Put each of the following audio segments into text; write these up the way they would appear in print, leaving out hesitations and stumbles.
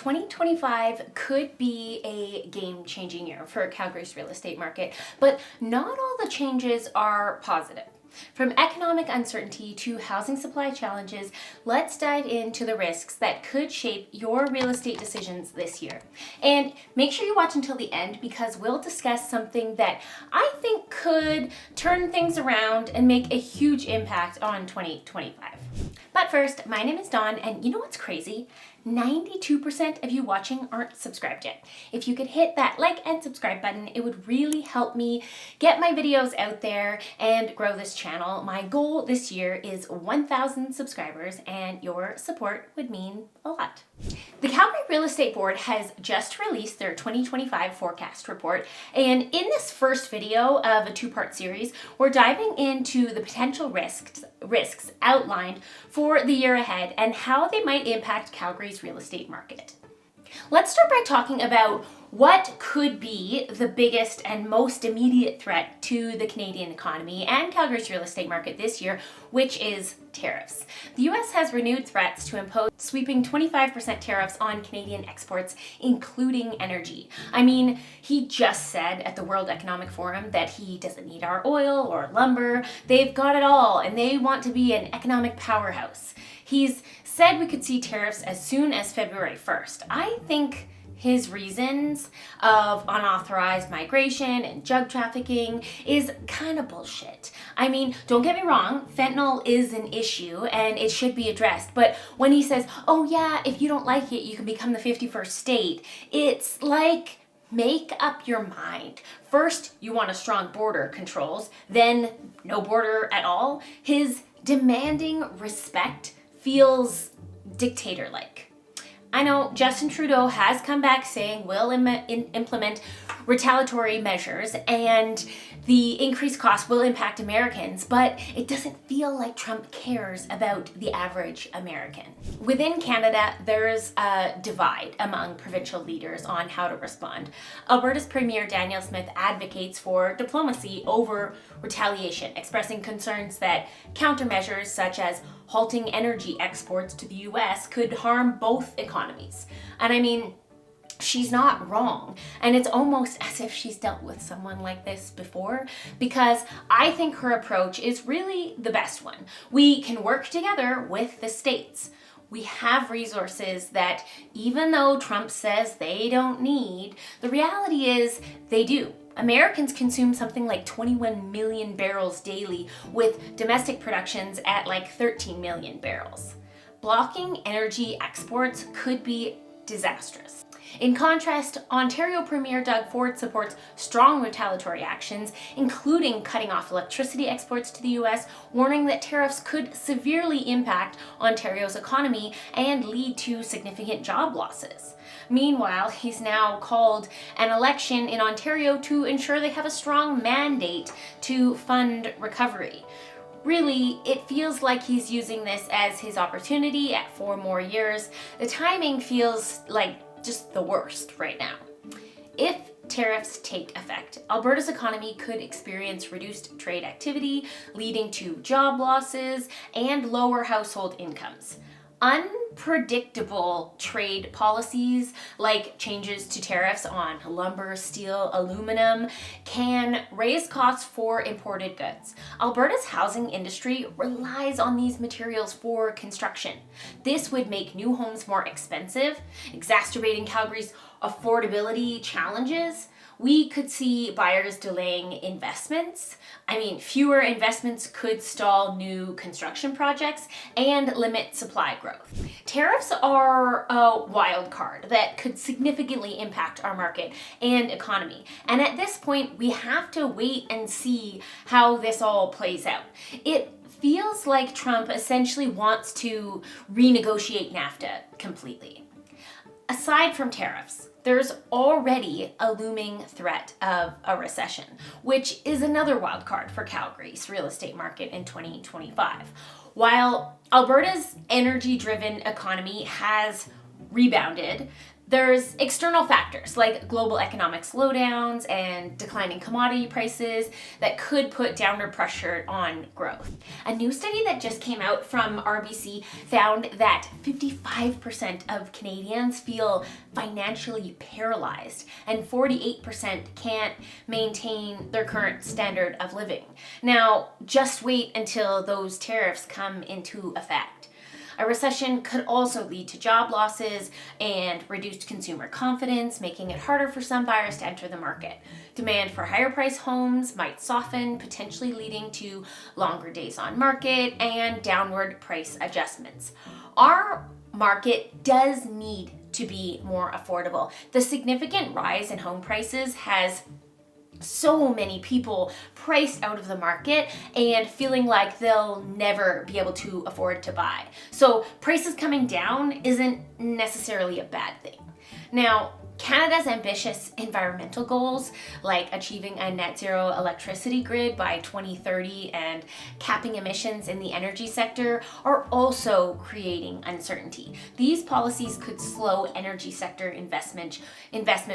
2025 could be a game-changing year for Calgary's real estate market, but not all the changes are positive. From economic uncertainty to housing supply challenges, let's dive into the risks that could shape your real estate decisions this year. And make sure you watch until the end because we'll discuss something that I think could turn things around and make a huge impact on 2025. But first, my name is Dawn, and you know what's crazy? 92% of you watching aren't subscribed yet. If you could hit that like and subscribe button, it would really help me get my videos out there and grow this channel. My goal this year is 1,000 subscribers, and your support would mean a lot. The Calgary Real Estate Board has just released their 2025 forecast report, and in this first video of a two-part series, we're diving into the potential risks outlined for the year ahead and how they might impact Calgary's real estate market. Let's start by talking about what could be the biggest and most immediate threat to the Canadian economy and Calgary's real estate market this year, which is tariffs. The US has renewed threats to impose sweeping 25% tariffs on Canadian exports, including energy. I mean, he just said at the World Economic Forum that he doesn't need our oil or lumber. They've got it all, and they want to be an economic powerhouse. He's said we could see tariffs as soon as February 1st. I think his reasons of unauthorized migration and drug trafficking is kind of bullshit. I mean, don't get me wrong, fentanyl is an issue and it should be addressed. But when he says, oh yeah, if you don't like it, you can become the 51st state, it's like, make up your mind. First, you want a strong border controls, then no border at all. His demanding respect feels dictator-like. I know Justin Trudeau has come back saying we'll implement retaliatory measures and the increased cost will impact Americans, but it doesn't feel like Trump cares about the average American. Within Canada, there's a divide among provincial leaders on how to respond. Alberta's Premier Danielle Smith advocates for diplomacy over retaliation, expressing concerns that countermeasures such as halting energy exports to the US could harm both economies. And I mean, she's not wrong. And it's almost as if she's dealt with someone like this before, because I think her approach is really the best one. We can work together with the states. We have resources that, even though Trump says they don't need, the reality is they do. Americans consume something like 21 million barrels daily, with domestic productions at like 13 million barrels. Blocking energy exports could be disastrous. In contrast, Ontario Premier Doug Ford supports strong retaliatory actions, including cutting off electricity exports to the US, warning that tariffs could severely impact Ontario's economy and lead to significant job losses. Meanwhile, he's now called an election in Ontario to ensure they have a strong mandate to fund recovery. Really, it feels like he's using this as his opportunity at 4 more years. The timing feels like just the worst right now. If tariffs take effect, Alberta's economy could experience reduced trade activity, leading to job losses and lower household incomes. Unpredictable trade policies like changes to tariffs on lumber, steel, aluminum can raise costs for imported goods. Alberta's housing industry relies on these materials for construction. This would make new homes more expensive, exacerbating Calgary's affordability challenges. We could see buyers delaying investments. I mean, fewer investments could stall new construction projects and limit supply growth. Tariffs are a wild card that could significantly impact our market and economy. And at this point, we have to wait and see how this all plays out. It feels like Trump essentially wants to renegotiate NAFTA completely. Aside from tariffs, there's already a looming threat of a recession, which is another wild card for Calgary's real estate market in 2025. While Alberta's energy-driven economy has rebounded, there's external factors like global economic slowdowns and declining commodity prices that could put downward pressure on growth. A new study that just came out from RBC found that 55% of Canadians feel financially paralyzed and 48% can't maintain their current standard of living. Now, just wait until those tariffs come into effect. A recession could also lead to job losses and reduced consumer confidence, making it harder for some buyers to enter the market. Demand for higher price homes might soften, potentially leading to longer days on market and downward price adjustments. Our market does need to be more affordable. The significant rise in home prices has so many people priced out of the market and feeling like they'll never be able to afford to buy. So prices coming down isn't necessarily a bad thing. Now, Canada's ambitious environmental goals, like achieving a net zero electricity grid by 2030 and capping emissions in the energy sector, are also creating uncertainty. These policies could slow energy sector investment,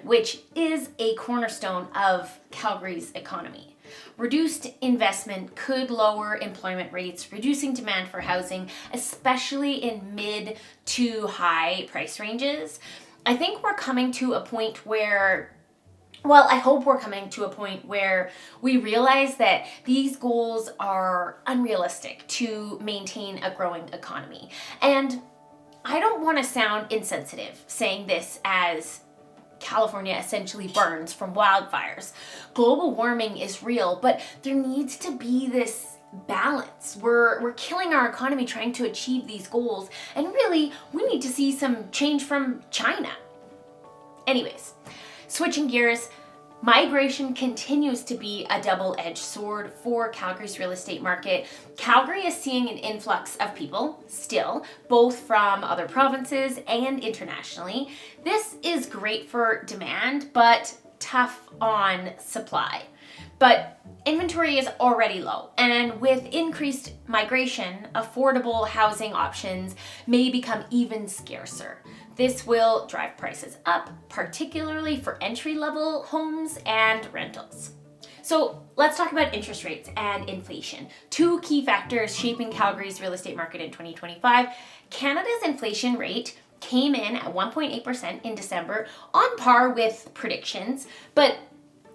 which is a cornerstone of Calgary's economy. Reduced investment could lower employment rates, reducing demand for housing, especially in mid to high price ranges. I think we're coming to a point where, I hope we're coming to a point where we realize that these goals are unrealistic to maintain a growing economy. And I don't want to sound insensitive saying this as California essentially burns from wildfires. Global warming is real, but there needs to be this balance. We're killing our economy trying to achieve these goals, and really we need to see some change from China. Anyways, switching gears, migration continues to be a double-edged sword for Calgary's real estate market. Calgary is seeing an influx of people still, both from other provinces and internationally. This is great for demand, but tough on supply. But inventory is already low, and with increased migration, affordable housing options may become even scarcer. This will drive prices up, particularly for entry-level homes and rentals. So let's talk about interest rates and inflation, two key factors shaping Calgary's real estate market in 2025. Canada's inflation rate came in at 1.8% in December, on par with predictions, but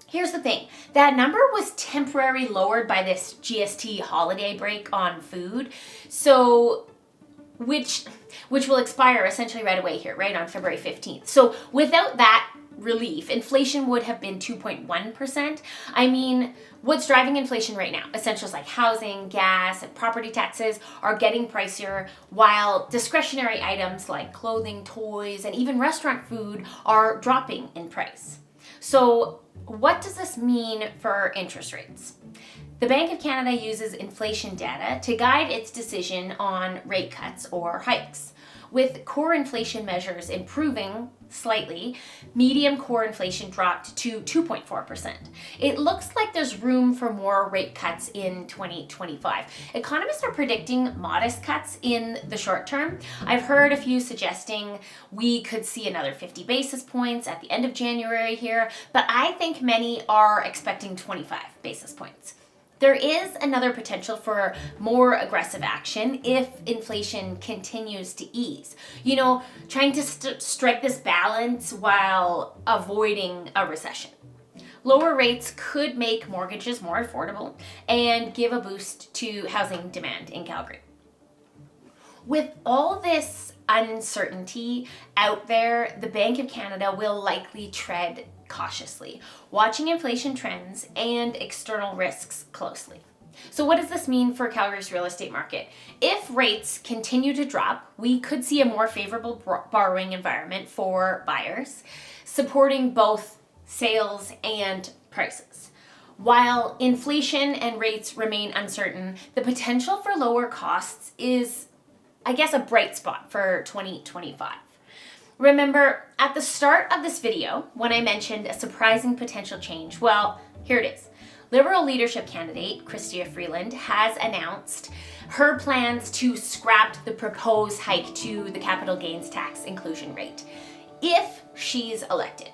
here's the thing, that number was temporarily lowered by this GST holiday break on food, so which will expire essentially right away here, right on February 15th. So without that relief, inflation would have been 2.1%. I mean, what's driving inflation right now? Essentials like housing, gas, and property taxes are getting pricier, while discretionary items like clothing, toys, and even restaurant food are dropping in price. So what does this mean for interest rates? The Bank of Canada uses inflation data to guide its decision on rate cuts or hikes. With core inflation measures improving slightly, medium core inflation dropped to 2.4%. It looks like there's room for more rate cuts in 2025. Economists are predicting modest cuts in the short term. I've heard a few suggesting we could see another 50 basis points at the end of January here, but I think many are expecting 25 basis points. There is another potential for more aggressive action if inflation continues to ease. You know, trying to strike this balance while avoiding a recession. Lower rates could make mortgages more affordable and give a boost to housing demand in Calgary. With all this uncertainty out there, the Bank of Canada will likely tread cautiously, watching inflation trends and external risks closely. So what does this mean for Calgary's real estate market? If rates continue to drop, we could see a more favorable borrowing environment for buyers, supporting both sales and prices. While inflation and rates remain uncertain, the potential for lower costs is, I guess, a bright spot for 2025. Remember, at the start of this video, when I mentioned a surprising potential change, well, here it is. Liberal leadership candidate Chrystia Freeland has announced her plans to scrap the proposed hike to the capital gains tax inclusion rate if she's elected.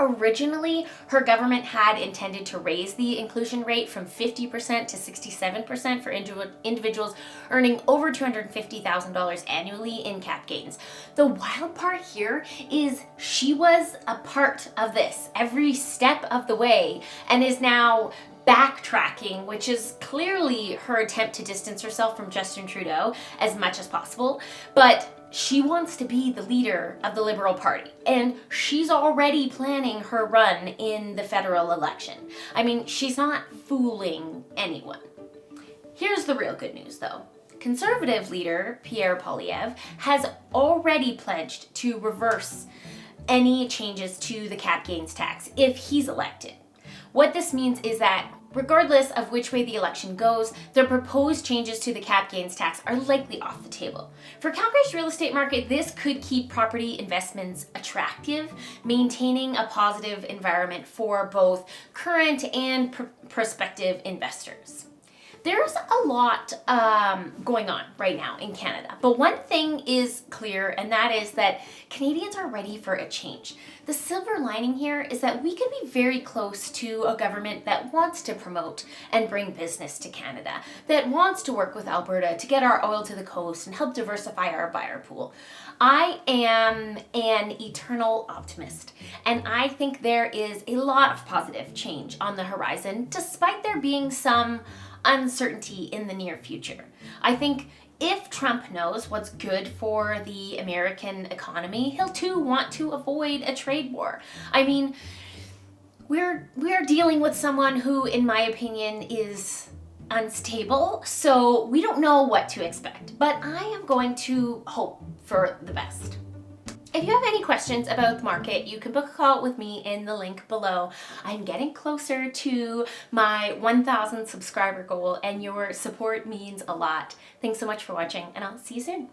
Originally, her government had intended to raise the inclusion rate from 50% to 67% for individuals earning over $250,000 annually in cap gains. The wild part here is she was a part of this every step of the way and is now backtracking, which is clearly her attempt to distance herself from Justin Trudeau as much as possible. But she wants to be the leader of the Liberal Party, and she's already planning her run in the federal election. I mean, she's not fooling anyone. Here's the real good news, though. Conservative leader Pierre Poilievre has already pledged to reverse any changes to the cap gains tax if he's elected. What this means is that regardless of which way the election goes, the proposed changes to the cap gains tax are likely off the table. For Calgary's real estate market, this could keep property investments attractive, maintaining a positive environment for both current and prospective investors. There's a lot going on right now in Canada, but one thing is clear, and that is that Canadians are ready for a change. The silver lining here is that we could be very close to a government that wants to promote and bring business to Canada, that wants to work with Alberta to get our oil to the coast and help diversify our buyer pool. I am an eternal optimist, and I think there is a lot of positive change on the horizon, despite there being some uncertainty in the near future. I think if Trump knows what's good for the American economy, he'll too want to avoid a trade war. I mean, we're dealing with someone who, in my opinion, is unstable, so we don't know what to expect. But I am going to hope for the best. If you have any questions about the market, you can book a call with me in the link below. I'm getting closer to my 1,000 subscriber goal, and your support means a lot. Thanks so much for watching, and I'll see you soon.